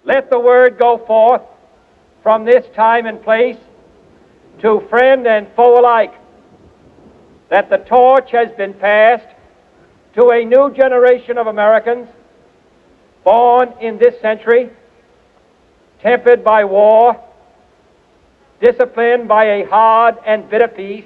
Let the word go forth from this time and place to friend and foe alike that the torch has been passed to a new generation of Americans born in this century, tempered by war, disciplined by a hard and bitter peace.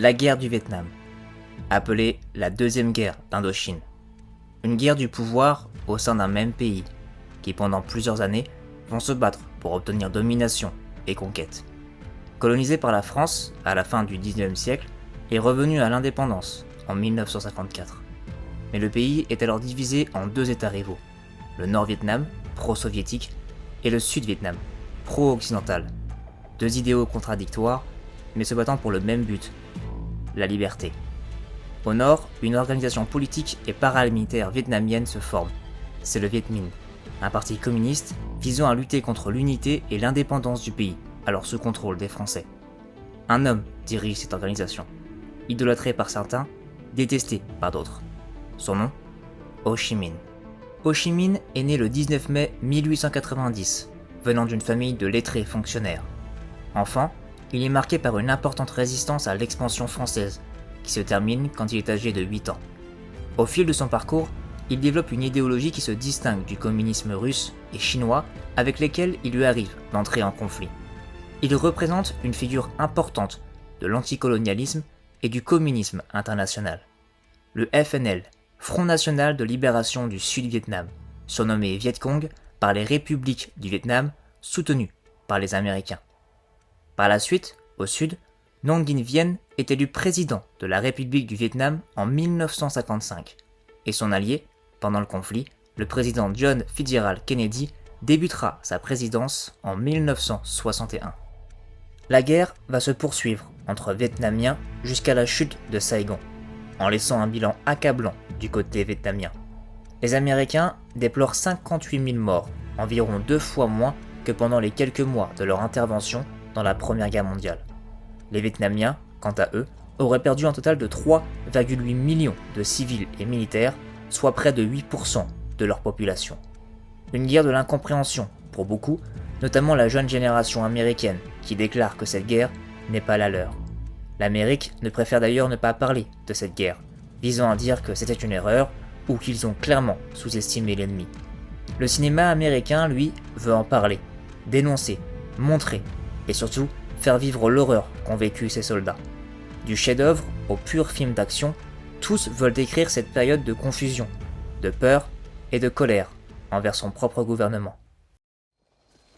La guerre du Vietnam, appelée la deuxième guerre d'Indochine. Une guerre du pouvoir au sein d'un même pays, qui pendant plusieurs années vont se battre pour obtenir domination et conquête. Colonisé par la France à la fin du XIXe siècle et revenu à l'indépendance en 1954. Mais le pays est alors divisé en deux États rivaux, le Nord-Vietnam, pro-soviétique, et le Sud-Vietnam, pro-occidental. Deux idéaux contradictoires, mais se battant pour le même but, la liberté. Au nord, une organisation politique et paramilitaire vietnamienne se forme. C'est le Viet Minh, un parti communiste visant à lutter contre l'unité et l'indépendance du pays, alors sous contrôle des Français. Un homme dirige cette organisation, idolâtré par certains, détesté par d'autres. Son nom, Ho Chi Minh. Ho Chi Minh est né le 19 mai 1890, venant d'une famille de lettrés fonctionnaires. Enfant, il est marqué par une importante résistance à l'expansion française, qui se termine quand il est âgé de 8 ans. Au fil de son parcours, il développe une idéologie qui se distingue du communisme russe et chinois avec lesquels il lui arrive d'entrer en conflit. Il représente une figure importante de l'anticolonialisme et du communisme international. Le FNL, Front National de Libération du Sud-Vietnam, surnommé Viet Cong par les républiques du Vietnam, soutenu par les Américains. Par la suite, au sud, Nguyen Dinh Diem est élu président de la République du Vietnam en 1955, et son allié, pendant le conflit, le président John Fitzgerald Kennedy, débutera sa présidence en 1961. La guerre va se poursuivre entre Vietnamiens jusqu'à la chute de Saigon, en laissant un bilan accablant du côté vietnamien. Les Américains déplorent 58 000 morts, environ 2 fois moins que pendant les quelques mois de leur intervention dans la Première Guerre mondiale. Les Vietnamiens, quant à eux, auraient perdu un total de 3,8 millions de civils et militaires, soit près de 8% de leur population. Une guerre de l'incompréhension pour beaucoup, notamment la jeune génération américaine qui déclare que cette guerre n'est pas la leur. L'Amérique ne préfère d'ailleurs ne pas parler de cette guerre, visant à dire que c'était une erreur ou qu'ils ont clairement sous-estimé l'ennemi. Le cinéma américain, lui, veut en parler, dénoncer, montrer, et surtout faire vivre l'horreur qu'ont vécu ces soldats. Du chef-d'œuvre au pur film d'action, tous veulent décrire cette période de confusion, de peur et de colère envers son propre gouvernement.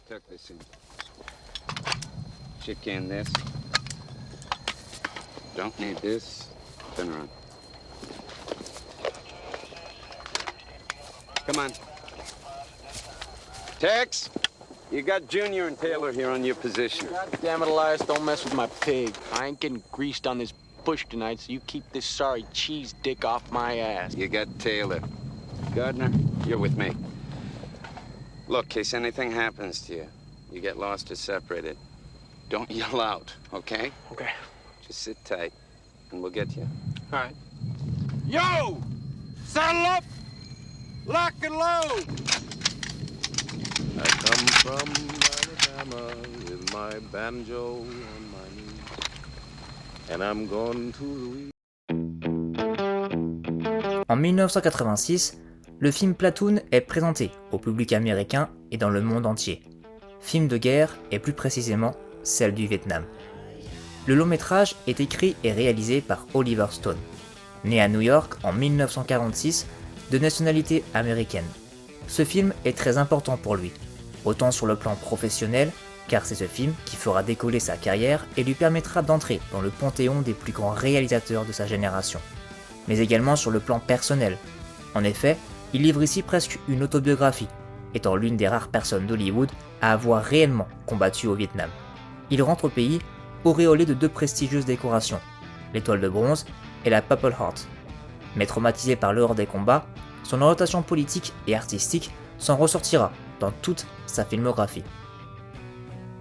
Tuck this in. Shit can this. Don't need this. Turn around. Come on. Tex, you got Junior and Taylor here on your position. God damn it, Elias, don't mess with my pig. I ain't getting greased on this bush tonight, so you keep this sorry cheese dick off my ass. You got Taylor. Gardner, you're with me. Look, in case anything happens to you, you get lost or separated, don't yell out, okay? Okay. Just sit tight, and we'll get you. All right. Yo! Saddle up! Lock and load! I come from Alabama with my banjo on my knee, and I'm going to Louis. En 1986, le film Platoon est présenté au public américain et dans le monde entier. Film de guerre et plus précisément celle du Vietnam. Le long métrage est écrit et réalisé par Oliver Stone, né à New York en 1946, de nationalité américaine. Ce film est très important pour lui, autant sur le plan professionnel, car c'est ce film qui fera décoller sa carrière et lui permettra d'entrer dans le panthéon des plus grands réalisateurs de sa génération, mais également sur le plan personnel. En effet, il livre ici presque une autobiographie, étant l'une des rares personnes d'Hollywood à avoir réellement combattu au Vietnam. Il rentre au pays auréolé de 2 prestigieuses décorations, l'étoile de bronze et la Purple Heart. Mais traumatisé par l'horreur des combats, son orientation politique et artistique s'en ressortira dans toute sa filmographie.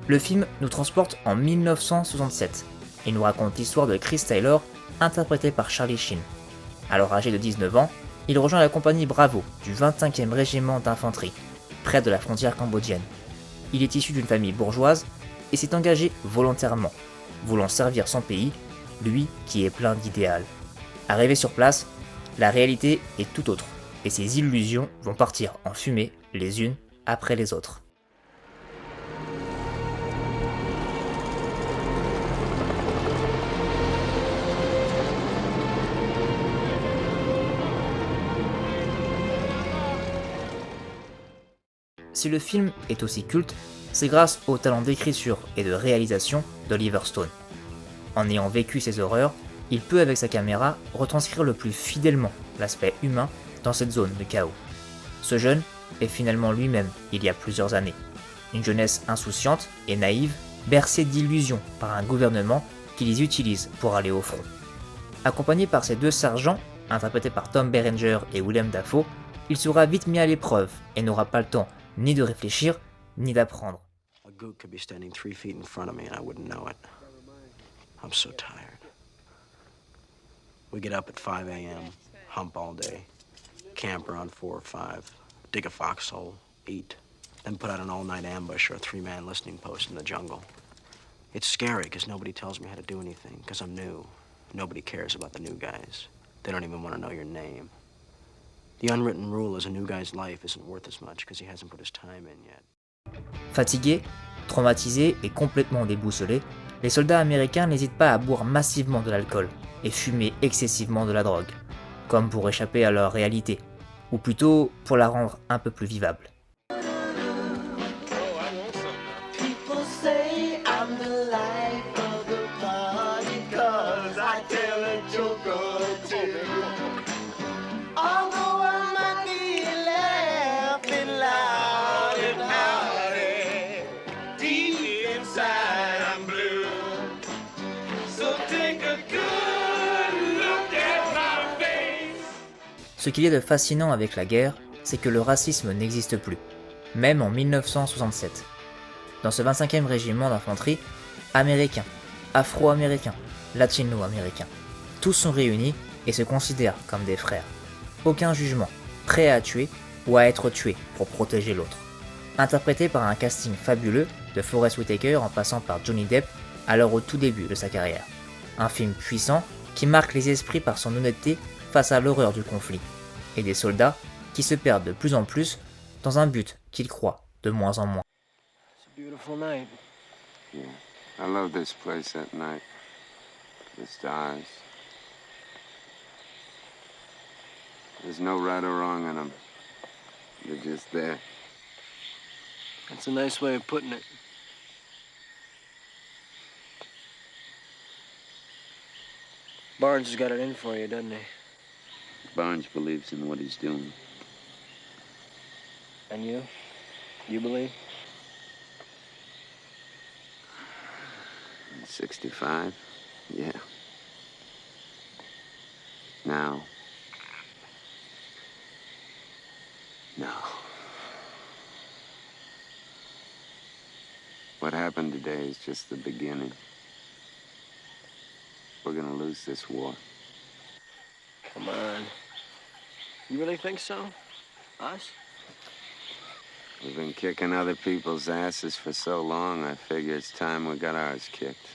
Le film nous transporte en 1967 et nous raconte l'histoire de Chris Taylor, interprété par Charlie Sheen. Alors âgé de 19 ans, il rejoint la compagnie Bravo du 25e régiment d'infanterie, près de la frontière cambodgienne. Il est issu d'une famille bourgeoise et s'est engagé volontairement, voulant servir son pays, lui qui est plein d'idéal. Arrivé sur place, la réalité est tout autre, et ses illusions vont partir en fumée les unes après les autres. Si le film est aussi culte, c'est grâce au talent d'écriture et de réalisation d'Oliver Stone. En ayant vécu ces horreurs, il peut avec sa caméra retranscrire le plus fidèlement l'aspect humain dans cette zone de chaos. Ce jeune est finalement lui-même il y a plusieurs années. Une jeunesse insouciante et naïve, bercée d'illusions par un gouvernement qui les utilise pour aller au front. Accompagné par ses 2 sergents, interprétés par Tom Berenger et Willem Dafoe, il sera vite mis à l'épreuve et n'aura pas le temps ni de réfléchir, ni d'apprendre. A gook could be standing 3 feet in front of me and I wouldn't know it. I'm so tired. We get up at 5 a.m., hump all day, camp around 4 or 5, dig a foxhole, eat, then put out an all-night ambush or a 3-man listening post in the jungle. It's scary because nobody tells me how to do anything because I'm new. Nobody cares about the new guys. They don't even want to know your name. The unwritten rule is a new guy's life isn't worth as much because he hasn't put his time in yet. Fatigués, traumatisés et complètement déboussolés, les soldats américains n'hésitent pas à boire massivement de l'alcool et fumer excessivement de la drogue, comme pour échapper à leur réalité, ou plutôt pour la rendre un peu plus vivable. People say I'm the life of the party 'cause I tell a joke or two. Although I might be laughing loud and hearty, deep inside I'm blue. So take a good look at my face. Ce qu'il y a de fascinant avec la guerre, c'est que le racisme n'existe plus, même en 1967. Dans ce 25e régiment d'infanterie, américains, afro-américains, latino-américains, tous sont réunis et se considèrent comme des frères. Aucun jugement, prêt à tuer ou à être tué pour protéger l'autre. Interprété par un casting fabuleux, de Forest Whitaker en passant par Johnny Depp, alors au tout début de sa carrière. Un film puissant qui marque les esprits par son honnêteté face à l'horreur du conflit, et des soldats qui se perdent de plus en plus dans un but qu'ils croient de moins en moins. It's a beautiful night. Yeah. I love this place at night. The stars. There's no right or wrong in them. They're just there. That's a nice way of putting it. Barnes has got it in for you, doesn't he? Barnes believes in what he's doing. And you? You believe? 65? Yeah. Now. No. What happened today is just the beginning. We're gonna lose this war. Come on. You really think so? Us? We've been kicking other people's asses for so long, I figure it's time we got ours kicked.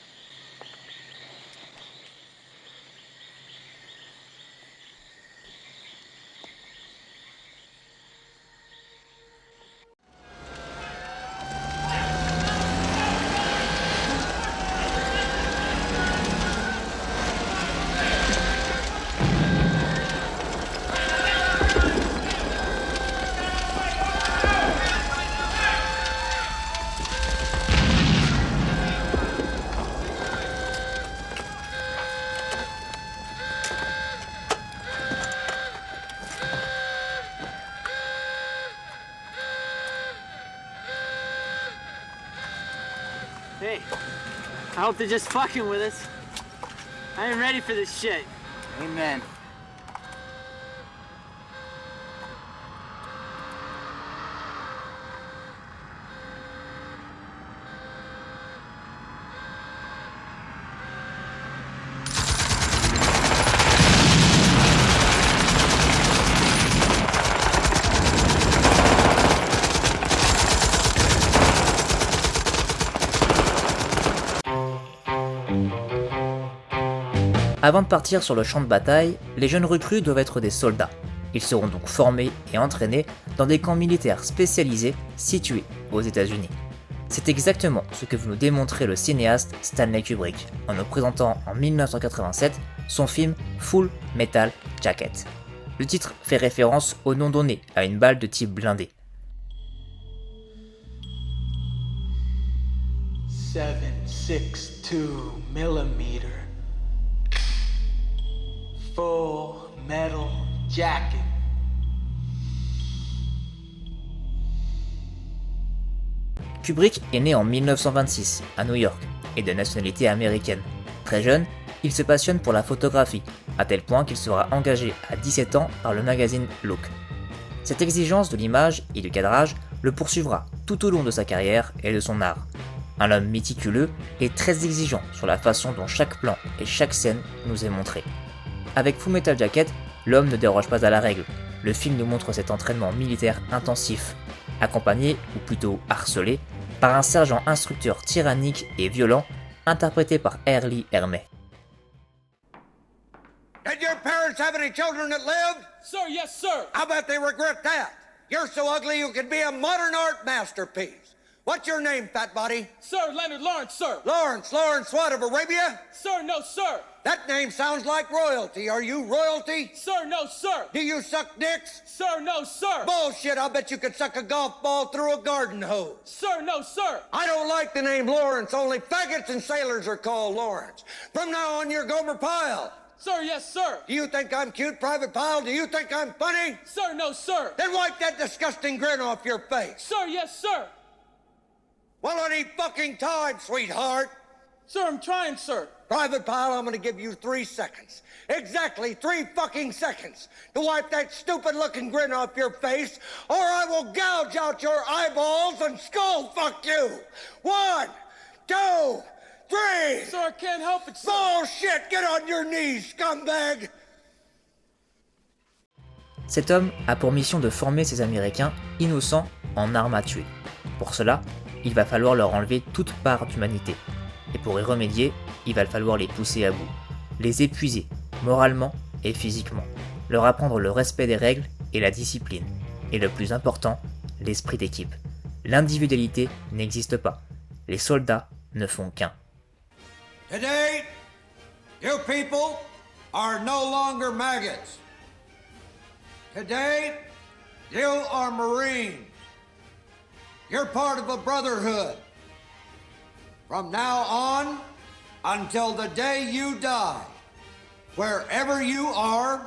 Hey, I hope they're just fucking with us. I ain't ready for this shit. Amen. Avant de partir sur le champ de bataille, les jeunes recrues doivent être des soldats. Ils seront donc formés et entraînés dans des camps militaires spécialisés situés aux États-Unis. C'est exactement ce que veut nous démontrer le cinéaste Stanley Kubrick en nous présentant en 1987 son film Full Metal Jacket. Le titre fait référence au nom donné à une balle de type blindé. 7.62 millimeter. Full metal jacket. Kubrick est né en 1926 à New York et de nationalité américaine. Très jeune, il se passionne pour la photographie, à tel point qu'il sera engagé à 17 ans par le magazine Look. Cette exigence de l'image et du cadrage le poursuivra tout au long de sa carrière et de son art. Un homme méticuleux et très exigeant sur la façon dont chaque plan et chaque scène nous est montré. Avec Full Metal Jacket, l'homme ne déroge pas à la règle. Le film nous montre cet entraînement militaire intensif, accompagné, ou plutôt harcelé, par un sergent instructeur tyrannique et violent, interprété par Lee Ermey. Did your parents have any children that lived? Sir, yes, sir. I bet they regret that. You're so ugly you could be a modern art masterpiece. What's your name, fat body? Sir, Leonard Lawrence, sir. Lawrence what, of Arabia? Sir, no, sir. That name sounds like royalty. Are you royalty? Sir, no, sir. Do you suck dicks? Sir, no, sir. Bullshit, I bet you could suck a golf ball through a garden hose. Sir, no, sir. I don't like the name Lawrence. Only faggots and sailors are called Lawrence. From now on, you're Gomer Pyle. Sir, yes, sir. Do you think I'm cute, Private Pyle? Do you think I'm funny? Sir, no, sir. Then wipe that disgusting grin off your face. Sir, yes, sir. Well, any fucking time, sweetheart. Sir, I'm trying, sir. Private Pyle, I'm gonna give you 3 seconds. Exactly 3 fucking seconds to wipe that stupid-looking grin off your face, or I will gouge out your eyeballs and skull fuck you. 1, 2, 3. Sir, I can't help it, sir. Bullshit! Get on your knees, scumbag! Cet homme a pour mission de former ces Américains innocents en armes à tuer. Pour cela, il va falloir leur enlever toute part d'humanité. Et pour y remédier, il va falloir les pousser à bout, les épuiser, moralement et physiquement, leur apprendre le respect des règles et la discipline, et le plus important, l'esprit d'équipe. L'individualité n'existe pas, les soldats ne font qu'un. Today, you people are no longer maggots. Today, you are Marines. You're part of a brotherhood. From now on, until the day you die, wherever you are,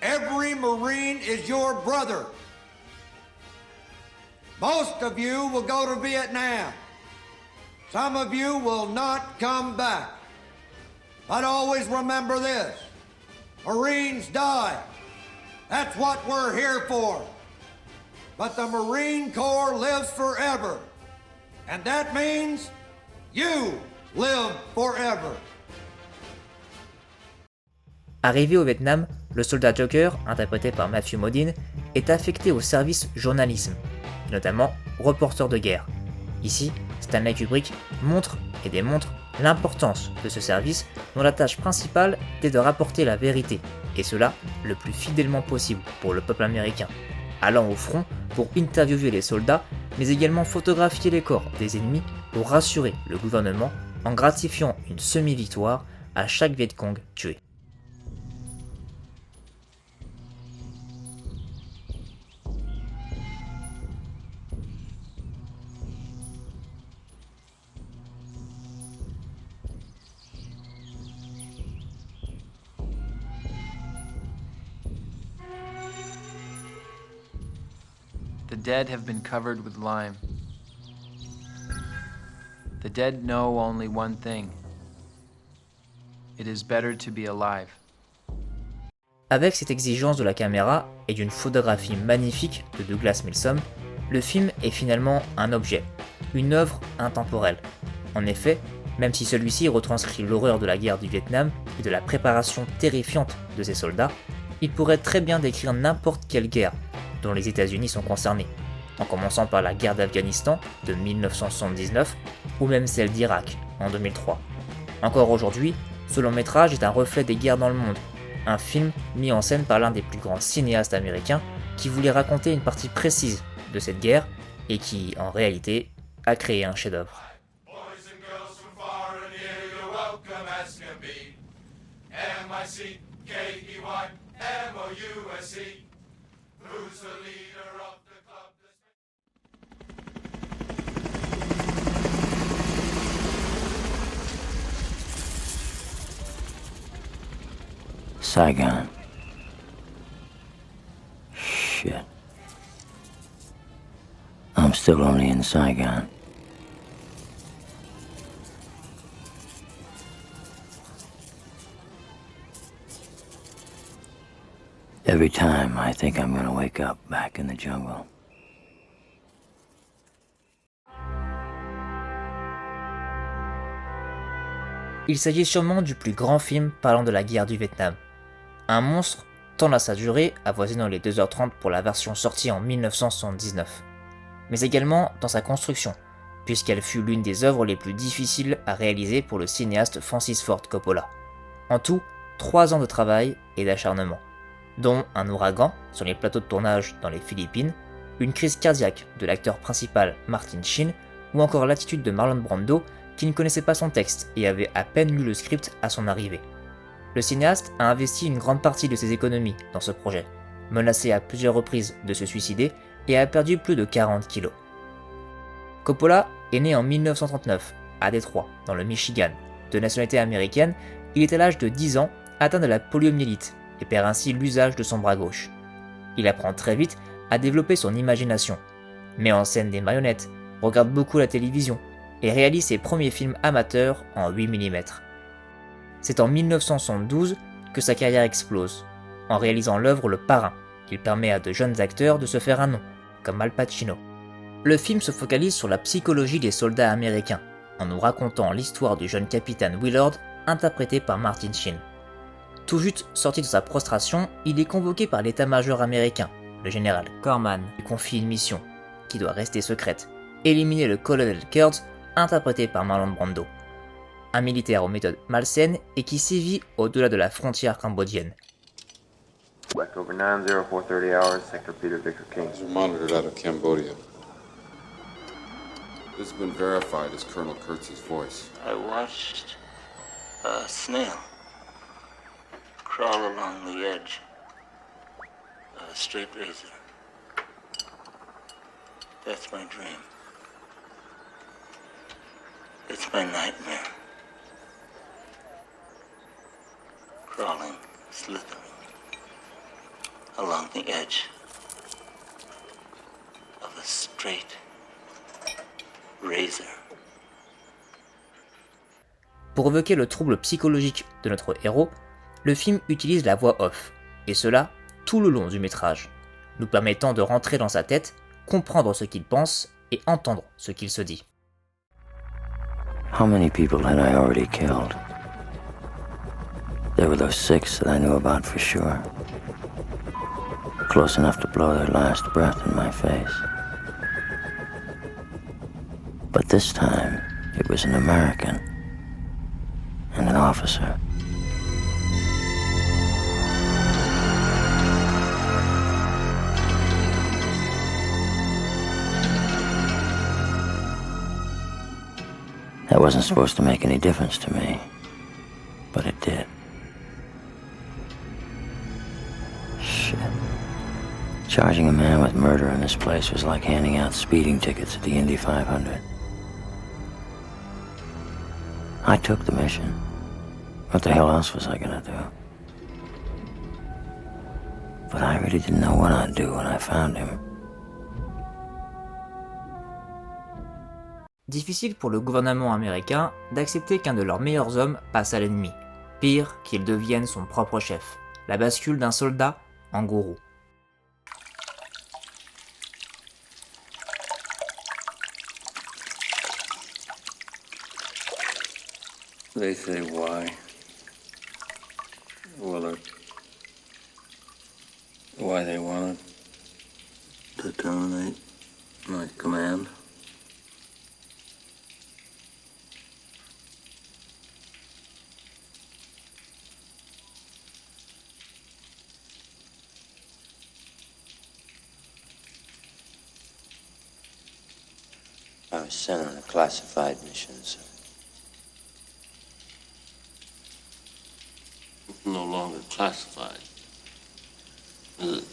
every Marine is your brother. Most of you will go to Vietnam. Some of you will not come back. But always remember this, Marines die. That's what we're here for. But the Marine Corps lives forever. And that means you live forever. Arrivé au Vietnam, le soldat Joker, interprété par Matthew Modine, est affecté au service journalisme, et notamment reporter de guerre. Ici, Stanley Kubrick montre et démontre l'importance de ce service dont la tâche principale était de rapporter la vérité, et cela le plus fidèlement possible pour le peuple américain, allant au front pour interviewer les soldats, mais également photographier les corps des ennemis pour rassurer le gouvernement en gratifiant une semi-victoire à chaque Viet Cong tué. The dead have been covered with lime. The dead know only one thing. It is better to be alive. Avec cette exigence de la caméra et d'une photographie magnifique de Douglas Milsom, le film est finalement un objet, une œuvre intemporelle. En effet, même si celui-ci retranscrit l'horreur de la guerre du Vietnam et de la préparation terrifiante de ses soldats, il pourrait très bien décrire n'importe quelle guerre dont les États-Unis sont concernés, en commençant par la guerre d'Afghanistan de 1979 ou même celle d'Irak en 2003. Encore aujourd'hui, ce long métrage est un reflet des guerres dans le monde, un film mis en scène par l'un des plus grands cinéastes américains qui voulait raconter une partie précise de cette guerre et qui, en réalité, a créé un chef-d'œuvre. Saigon. Shit. I'm still only in Saigon. Every time I think I'm gonna wake up back in the jungle. Il s'agit sûrement du plus grand film parlant de la guerre du Vietnam. Un monstre tant dans sa durée, avoisinant les 2h30 pour la version sortie en 1979, mais également dans sa construction, puisqu'elle fut l'une des œuvres les plus difficiles à réaliser pour le cinéaste Francis Ford Coppola. En tout, 3 ans de travail et d'acharnement, dont un ouragan sur les plateaux de tournage dans les Philippines, une crise cardiaque de l'acteur principal Martin Sheen, ou encore l'attitude de Marlon Brando qui ne connaissait pas son texte et avait à peine lu le script à son arrivée. Le cinéaste a investi une grande partie de ses économies dans ce projet, menacé à plusieurs reprises de se suicider et a perdu plus de 40 kilos. Coppola est né en 1939 à Détroit, dans le Michigan. De nationalité américaine, il est à l'âge de 10 ans atteint de la poliomyélite et perd ainsi l'usage de son bras gauche. Il apprend très vite à développer son imagination, met en scène des marionnettes, regarde beaucoup la télévision et réalise ses premiers films amateurs en 8 mm. C'est en 1972 que sa carrière explose, en réalisant l'œuvre Le Parrain. Il permet à de jeunes acteurs de se faire un nom, comme Al Pacino. Le film se focalise sur la psychologie des soldats américains, en nous racontant l'histoire du jeune capitaine Willard, interprété par Martin Sheen. Tout juste sorti de sa prostration, il est convoqué par l'état-major américain. Le général Corman lui confie une mission, qui doit rester secrète, éliminer le colonel Kurtz, interprété par Marlon Brando. Un militaire aux méthodes malsaines et qui sévit au-delà de la frontière cambodgienne. October 90430 hours, Sector Peter Victor King. These are monitored out of Cambodia. This has been verified as Colonel Kurtz's voice. I watched a snail crawl along the edge of a straight razor. That's my dream. It's my nightmare. Crawling, slithering along the edge of a straight razor. Pour évoquer le trouble psychologique de notre héros, le film utilise la voix off, et cela tout le long du métrage, nous permettant de rentrer dans sa tête, comprendre ce qu'il pense et entendre ce qu'il se dit. How many people had I already killed? There were those 6 that I knew about for sure. Close enough to blow their last breath in my face. But this time, it was an American and an officer. That wasn't supposed to make any difference to me, but it did. Shit. Charging a man with murder in this place was like handing out speeding tickets at the Indy 500. I took the mission. What the hell else was I gonna do? But I really didn't know what I'd do when I found him. Difficile pour le gouvernement américain d'accepter qu'un de leurs meilleurs hommes passe à l'ennemi. Pire, qu'il devienne son propre chef. La bascule d'un soldat en gourou. They say why. Well, why they wanted to terminate my command. I was sent on a classified mission, sir. No longer classified. Is it?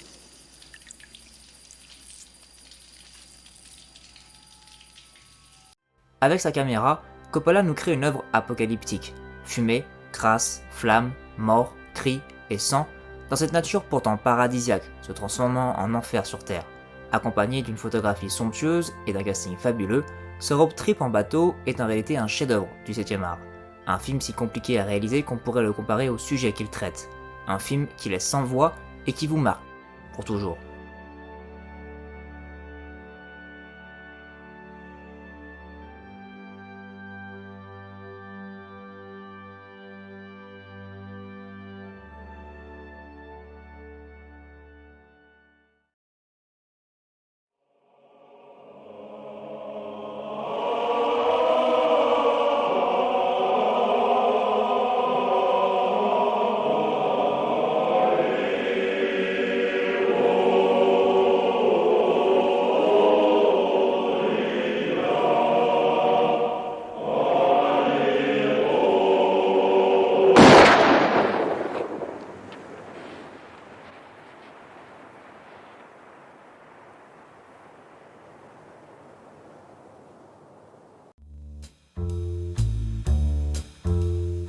Avec sa caméra, Coppola nous crée une œuvre apocalyptique. Fumée, crasse, flammes, mort, cris et sang, dans cette nature pourtant paradisiaque, se transformant en enfer sur Terre. Accompagné d'une photographie somptueuse et d'un casting fabuleux, ce road trip en bateau est en réalité un chef-d'œuvre du 7e art. Un film si compliqué à réaliser qu'on pourrait le comparer au sujet qu'il traite. Un film qui laisse sans voix et qui vous marque pour toujours.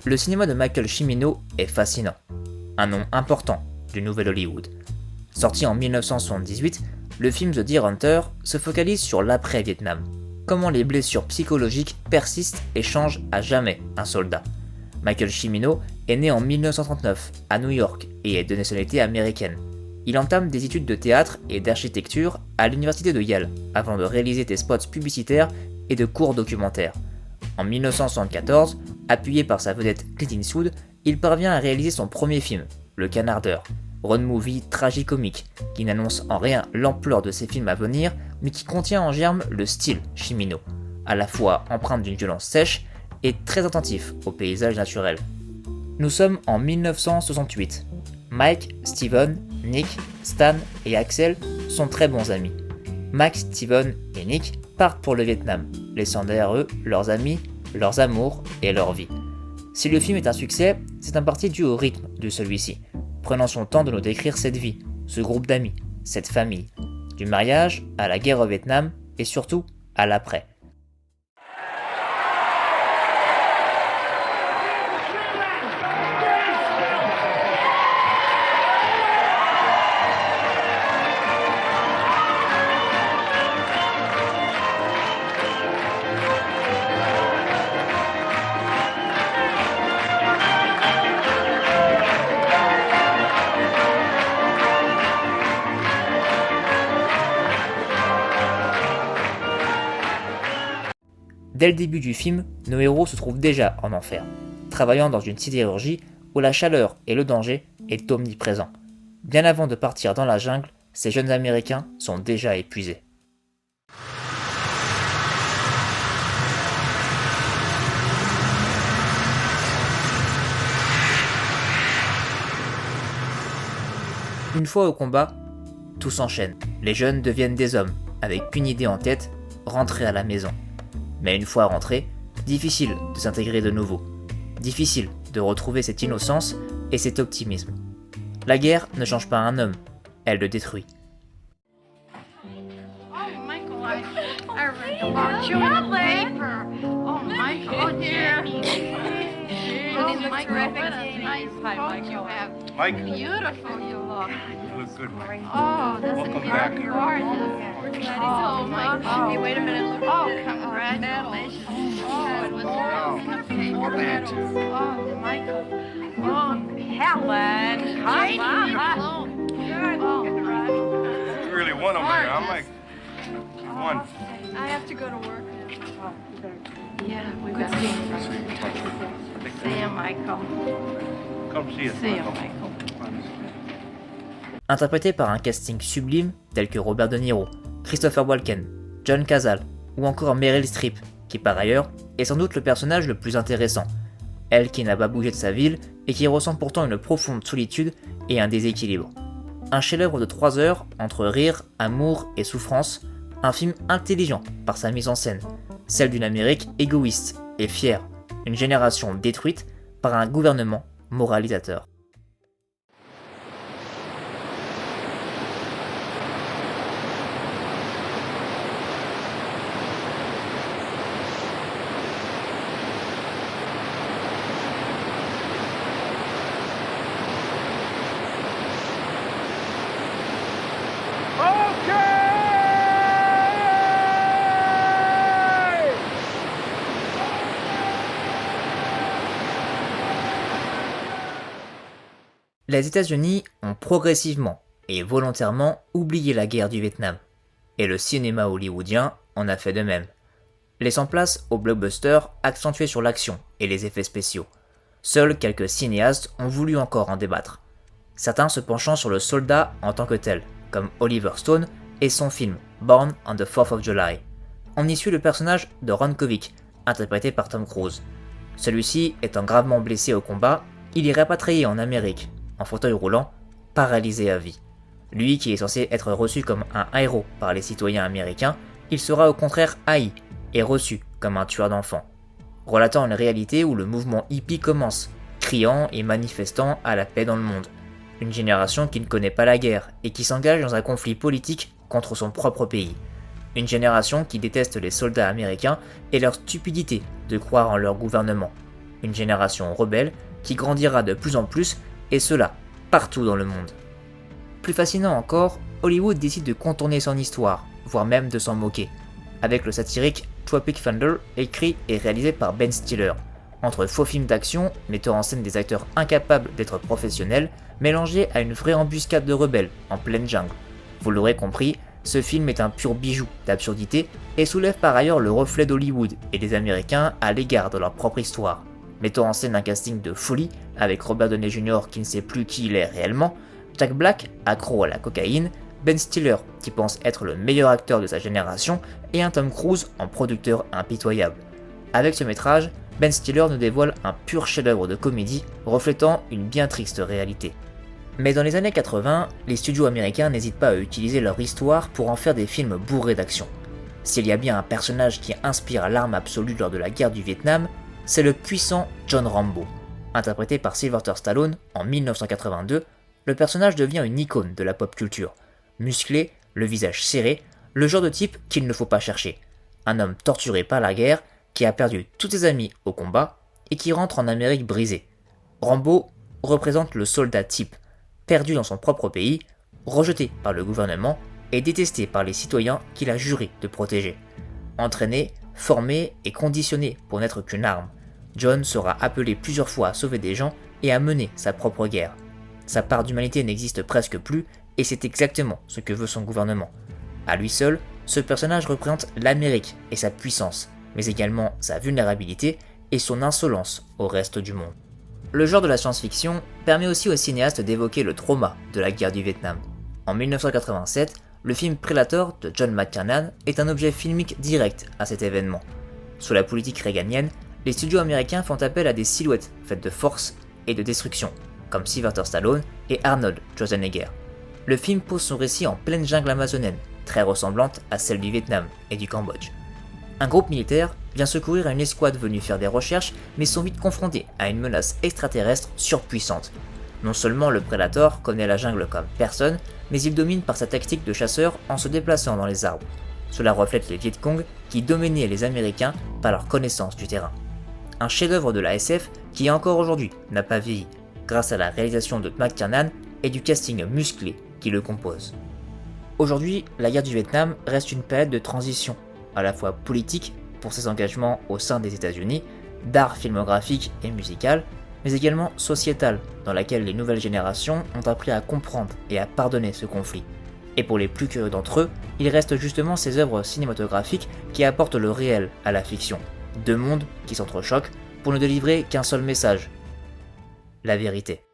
Le cinéma de Michael Cimino est fascinant. Un nom important du nouvel Hollywood. Sorti en 1978, le film The Deer Hunter se focalise sur l'après-Vietnam. Comment les blessures psychologiques persistent et changent à jamais un soldat. Michael Cimino est né en 1939 à New York et est de nationalité américaine. Il entame des études de théâtre et d'architecture à l'université de Yale avant de réaliser des spots publicitaires et de courts documentaires. En 1974, appuyé par sa vedette Clint Eastwood, il parvient à réaliser son premier film, Le Canardeur, road movie tragicomique qui n'annonce en rien l'ampleur de ses films à venir, mais qui contient en germe le style Cimino, à la fois empreint d'une violence sèche et très attentif aux paysages naturels. Nous sommes en 1968. Mike, Steven, Nick, Stan et Axel sont très bons amis. Max, Steven et Nick partent pour le Vietnam, laissant derrière eux leurs amis, leurs amours et leur vie. Si le film est un succès, c'est en partie dû au rythme de celui-ci, prenant son temps de nous décrire cette vie, ce groupe d'amis, cette famille, du mariage à la guerre au Vietnam et surtout à l'après. Dès le début du film, nos héros se trouvent déjà en enfer, travaillant dans une sidérurgie où la chaleur et le danger est omniprésent. Bien avant de partir dans la jungle, ces jeunes Américains sont déjà épuisés. Une fois au combat, tout s'enchaîne. Les jeunes deviennent des hommes, avec qu'une idée en tête, rentrer à la maison. Mais une fois rentrés, difficile de s'intégrer de nouveau. Difficile de retrouver cette innocence et cet optimisme. La guerre ne change pas un homme, elle le détruit. Oh, Michael, I read about your paper. Oh, Michael, dear. Oh, Michael, what a nice coat you have. Mike. Beautiful you look. You look good, Mike. Oh, this Welcome is back. gorgeous. Oh, Michael. Hey, wait a minute. Look. Oh, congratulations. that. Oh, Michael. Oh, Helen. Come on. You really won over there. I'm like, you won. I have to go to work. Yeah, we got to see you, Michael. Come see us. See you, Michael. Interprété par un casting sublime tel que Robert De Niro, Christopher Walken, John Cazale ou encore Meryl Streep, qui par ailleurs est sans doute le personnage le plus intéressant. Elle qui n'a pas bougé de sa ville et qui ressent pourtant une profonde solitude et un déséquilibre. Un chef-d'œuvre de 3 heures entre rire, amour et souffrance, un film intelligent par sa mise en scène, celle d'une Amérique égoïste et fière, une génération détruite par un gouvernement moralisateur. Les États-Unis ont progressivement et volontairement oublié la guerre du Vietnam, et le cinéma hollywoodien en a fait de même, laissant place aux blockbusters accentués sur l'action et les effets spéciaux. Seuls quelques cinéastes ont voulu encore en débattre, certains se penchant sur le soldat en tant que tel, comme Oliver Stone et son film Born on the 4th of July. On y suit le personnage de Ron Kovic, interprété par Tom Cruise. Celui-ci étant gravement blessé au combat, il est rapatrié en Amérique, en fauteuil roulant, paralysé à vie. Lui qui est censé être reçu comme un héros par les citoyens américains, il sera au contraire haï et reçu comme un tueur d'enfants. Relatant une réalité où le mouvement hippie commence, criant et manifestant à la paix dans le monde. Une génération qui ne connaît pas la guerre et qui s'engage dans un conflit politique contre son propre pays. Une génération qui déteste les soldats américains et leur stupidité de croire en leur gouvernement. Une génération rebelle qui grandira de plus en plus, et cela partout dans le monde. Plus fascinant encore, Hollywood décide de contourner son histoire, voire même de s'en moquer, avec le satirique Tropic Thunder, écrit et réalisé par Ben Stiller, entre faux films d'action mettant en scène des acteurs incapables d'être professionnels, mélangés à une vraie embuscade de rebelles en pleine jungle. Vous l'aurez compris, ce film est un pur bijou d'absurdité et soulève par ailleurs le reflet d'Hollywood et des Américains à l'égard de leur propre histoire, mettant en scène un casting de folie avec Robert Downey Jr. qui ne sait plus qui il est réellement, Jack Black, accro à la cocaïne, Ben Stiller qui pense être le meilleur acteur de sa génération et un Tom Cruise en producteur impitoyable. Avec ce métrage, Ben Stiller nous dévoile un pur chef-d'œuvre de comédie reflétant une bien triste réalité. Mais dans les années 80, les studios américains n'hésitent pas à utiliser leur histoire pour en faire des films bourrés d'action. S'il y a bien un personnage qui inspire l'arme absolue lors de la guerre du Vietnam, c'est le puissant John Rambo. Interprété par Sylvester Stallone en 1982, le personnage devient une icône de la pop culture. Musclé, le visage serré, le genre de type qu'il ne faut pas chercher. Un homme torturé par la guerre, qui a perdu tous ses amis au combat et qui rentre en Amérique brisée. Rambo représente le soldat type, perdu dans son propre pays, rejeté par le gouvernement et détesté par les citoyens qu'il a juré de protéger. Entraîné, formé et conditionné pour n'être qu'une arme, John sera appelé plusieurs fois à sauver des gens et à mener sa propre guerre. Sa part d'humanité n'existe presque plus et c'est exactement ce que veut son gouvernement. À lui seul, ce personnage représente l'Amérique et sa puissance, mais également sa vulnérabilité et son insolence au reste du monde. Le genre de la science-fiction permet aussi aux cinéastes d'évoquer le trauma de la guerre du Vietnam. En 1987, le film Predator de John McTiernan est un objet filmique direct à cet événement. Sous la politique réganienne, les studios américains font appel à des silhouettes faites de force et de destruction, comme Sylvester Stallone et Arnold Schwarzenegger. Le film pose son récit en pleine jungle amazonienne, très ressemblante à celle du Vietnam et du Cambodge. Un groupe militaire vient secourir une escouade venue faire des recherches, mais sont vite confrontés à une menace extraterrestre surpuissante. Non seulement le Predator connaît la jungle comme personne, mais il domine par sa tactique de chasseur en se déplaçant dans les arbres. Cela reflète les Viet Cong qui dominaient les Américains par leur connaissance du terrain. Un chef-d'œuvre de la SF qui encore aujourd'hui n'a pas vieilli, grâce à la réalisation de McTiernan et du casting musclé qui le compose. Aujourd'hui, la guerre du Vietnam reste une période de transition, à la fois politique pour ses engagements au sein des États-Unis d'art filmographique et musical, mais également sociétale, dans laquelle les nouvelles générations ont appris à comprendre et à pardonner ce conflit. Et pour les plus curieux d'entre eux, il reste justement ces œuvres cinématographiques qui apportent le réel à la fiction. Deux mondes qui s'entrechoquent pour ne délivrer qu'un seul message, la vérité.